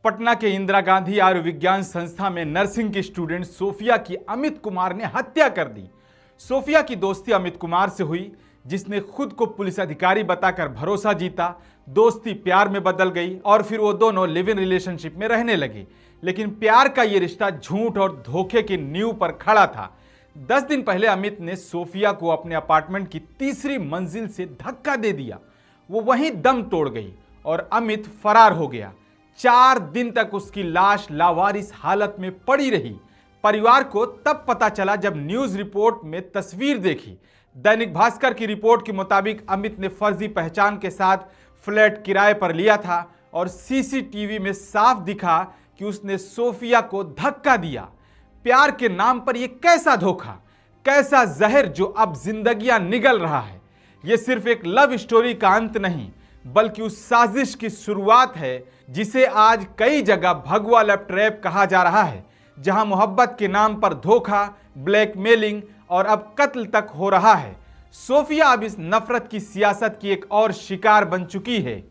पटना के इंदिरा गांधी आयुर्विज्ञान संस्था में नर्सिंग की स्टूडेंट सोफिया की अमित कुमार ने हत्या कर दी। सोफिया की दोस्ती अमित कुमार से हुई, जिसने खुद को पुलिस अधिकारी बताकर भरोसा जीता। दोस्ती प्यार में बदल गई और फिर वो दोनों लिव इन रिलेशनशिप में रहने लगे। लेकिन प्यार का ये रिश्ता झूठ और धोखे की नींव पर खड़ा था। 10 दिन पहले अमित ने सोफिया को अपने अपार्टमेंट की तीसरी मंजिल से धक्का दे दिया। वो वहीं दम तोड़ गई और अमित फरार हो गया। 4 दिन तक उसकी लाश लावारिस हालत में पड़ी रही। परिवार को तब पता चला जब न्यूज रिपोर्ट में तस्वीर देखी। दैनिक भास्कर की रिपोर्ट के मुताबिक अमित ने फर्जी पहचान के साथ फ्लैट किराए पर लिया था और सीसीटीवी में साफ दिखा कि उसने सोफिया को धक्का दिया। प्यार के नाम पर यह कैसा धोखा, कैसा जहर जो अब जिंदगियां निगल रहा है। यह सिर्फ एक लव स्टोरी का अंत नहीं, बल्कि उस साजिश की शुरुआत है जिसे आज कई जगह भगवा लव ट्रैप कहा जा रहा है, जहां मोहब्बत के नाम पर धोखा, ब्लैकमेलिंग और अब कत्ल तक हो रहा है। सोफिया अब इस नफरत की सियासत की एक और शिकार बन चुकी है।